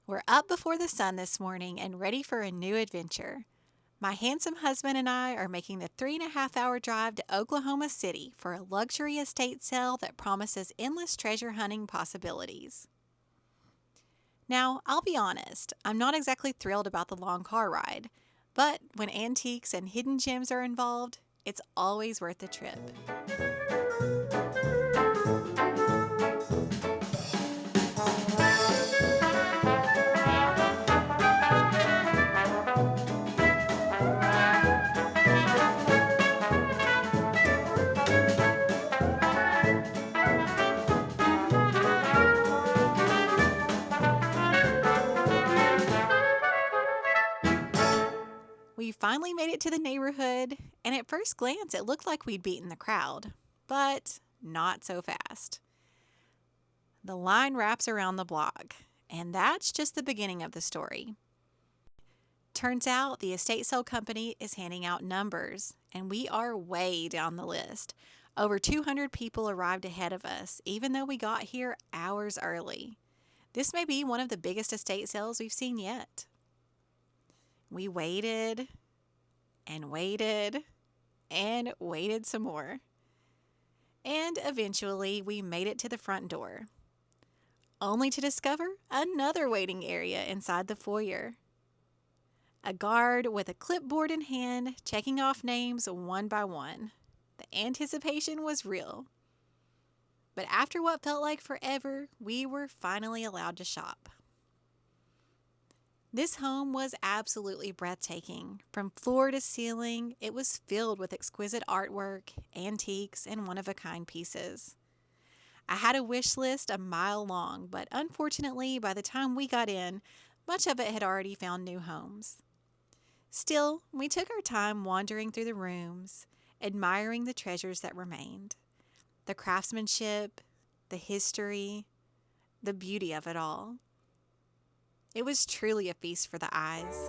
We're up before the sun this morning and ready for a new adventure. My handsome husband and I are making the 3.5 hour drive to Oklahoma City for a luxury estate sale that promises endless treasure hunting possibilities. Now, I'll be honest, I'm not exactly thrilled about the long car ride, but when antiques and hidden gems are involved, it's always worth the trip. We finally made it to the neighborhood, and at first glance, it looked like we'd beaten the crowd, but not so fast. The line wraps around the block, and that's just the beginning of the story. Turns out the estate sale company is handing out numbers, and we are way down the list. Over 200 people arrived ahead of us, even though we got here hours early. This may be one of the biggest estate sales we've seen yet. We waited and waited and waited some more. And eventually we made it to the front door, only to discover another waiting area inside the foyer. A guard with a clipboard in hand checking off names one by one. The anticipation was real. But after what felt like forever, we were finally allowed to shop. This home was absolutely breathtaking. From floor to ceiling, it was filled with exquisite artwork, antiques, and one-of-a-kind pieces. I had a wish list a mile long, but unfortunately, by the time we got in, much of it had already found new homes. Still, we took our time wandering through the rooms, admiring the treasures that remained. The craftsmanship, the history, the beauty of it all. It was truly a feast for the eyes.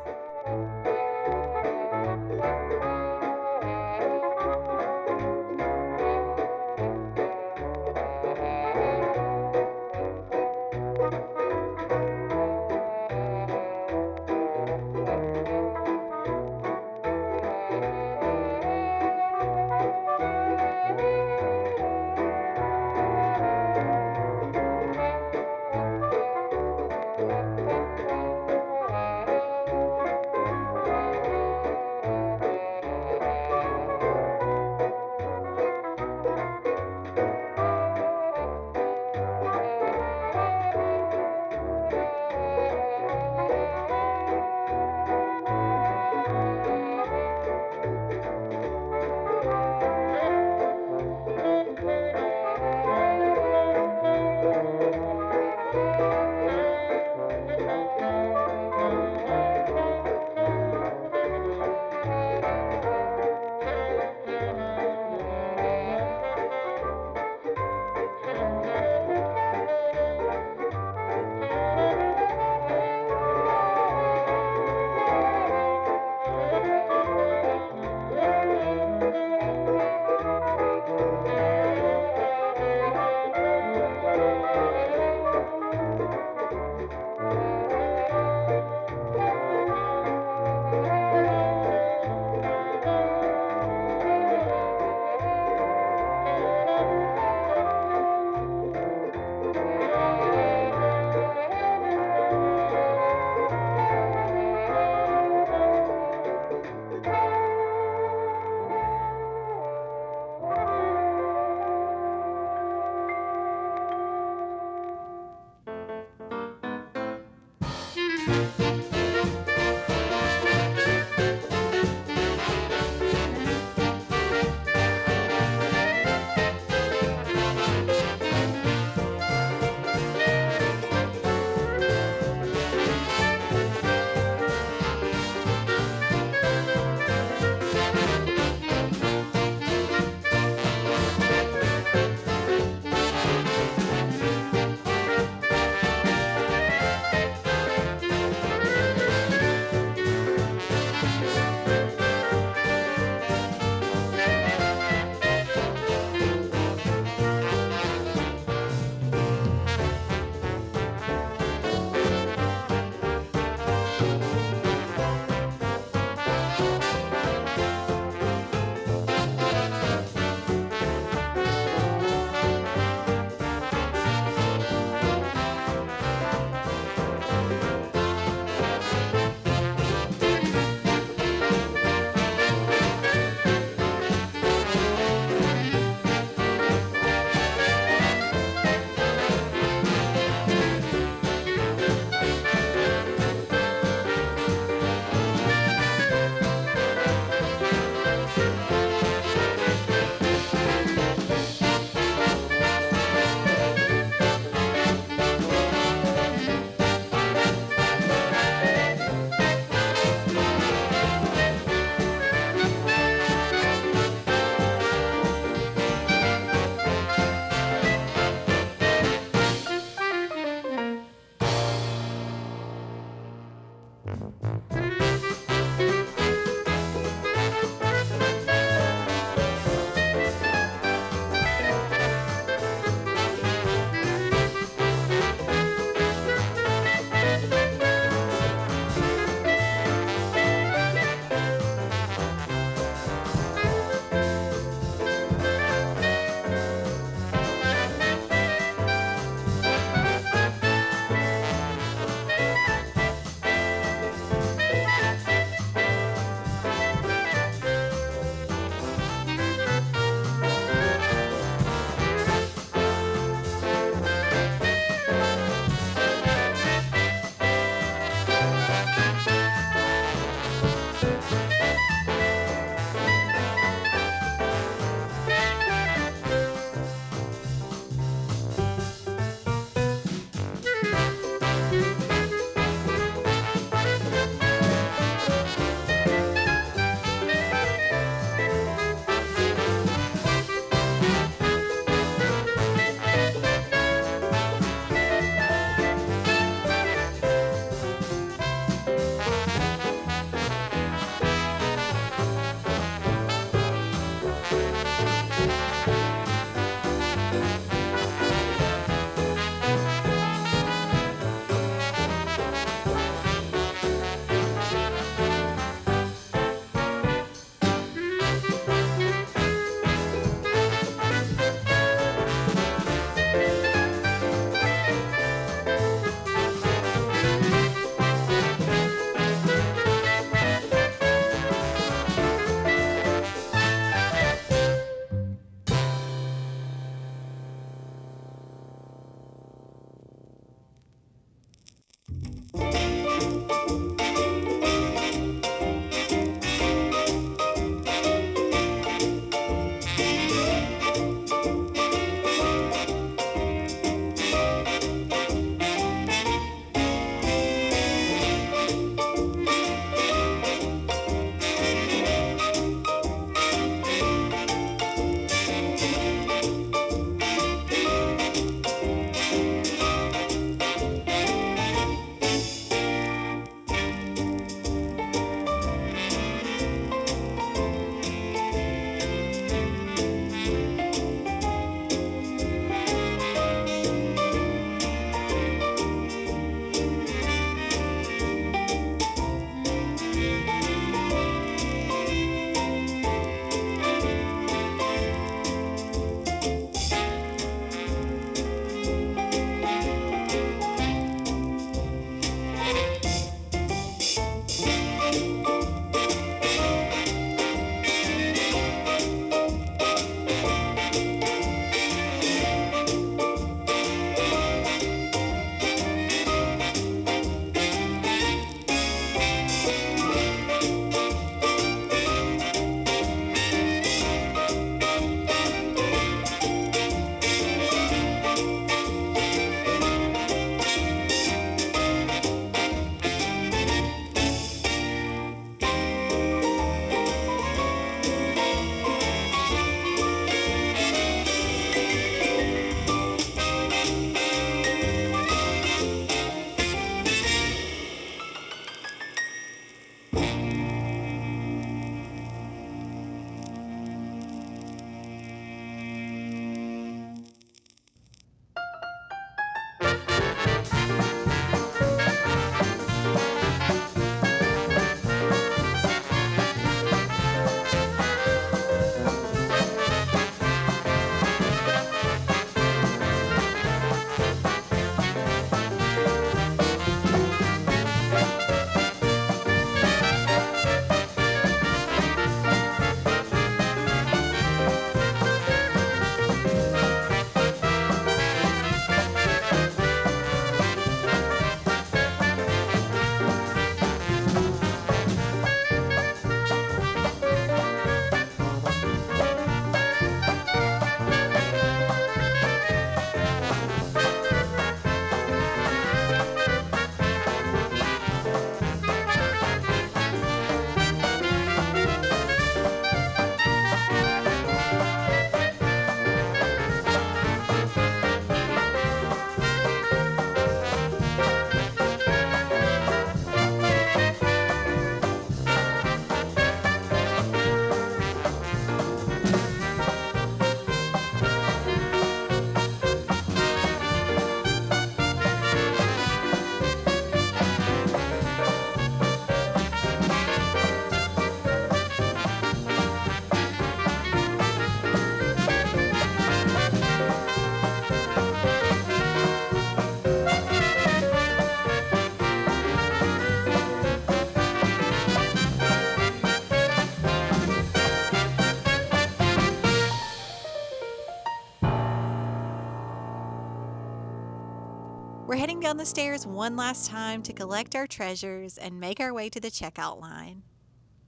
down the stairs one last time to collect our treasures and make our way to the checkout line.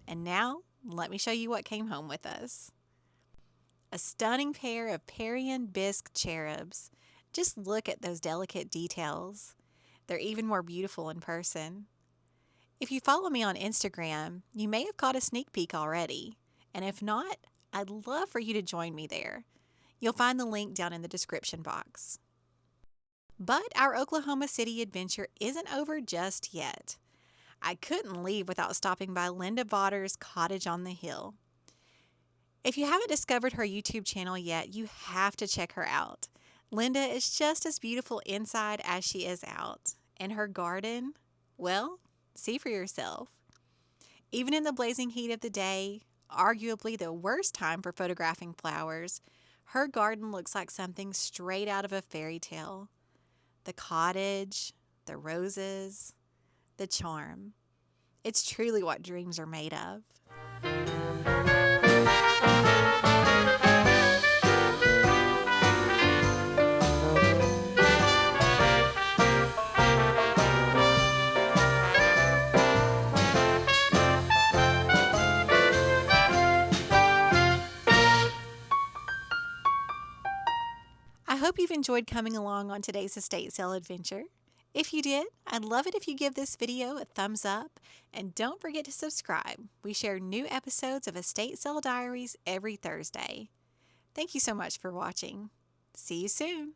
And now, let me show you what came home with us. A stunning pair of Parian Bisque cherubs. Just look at those delicate details. They're even more beautiful in person. If you follow me on Instagram, you may have caught a sneak peek already. And if not, I'd love for you to join me there. You'll find the link down in the description box. But our Oklahoma City adventure isn't over just yet. I couldn't leave without stopping by Linda Vater's Cottage on the Hill. If you haven't discovered her YouTube channel yet, you have to check her out. Linda is just as beautiful inside as she is out. And her garden, well, see for yourself. Even in the blazing heat of the day, arguably the worst time for photographing flowers, her garden looks like something straight out of a fairy tale. The cottage, the roses, the charm. It's truly what dreams are made of. I hope you've enjoyed coming along on today's estate sale adventure. If you did, I'd love it if you give this video a thumbs up and don't forget to subscribe. We share new episodes of Estate Sale Diaries every Thursday. Thank you so much for watching. See you soon.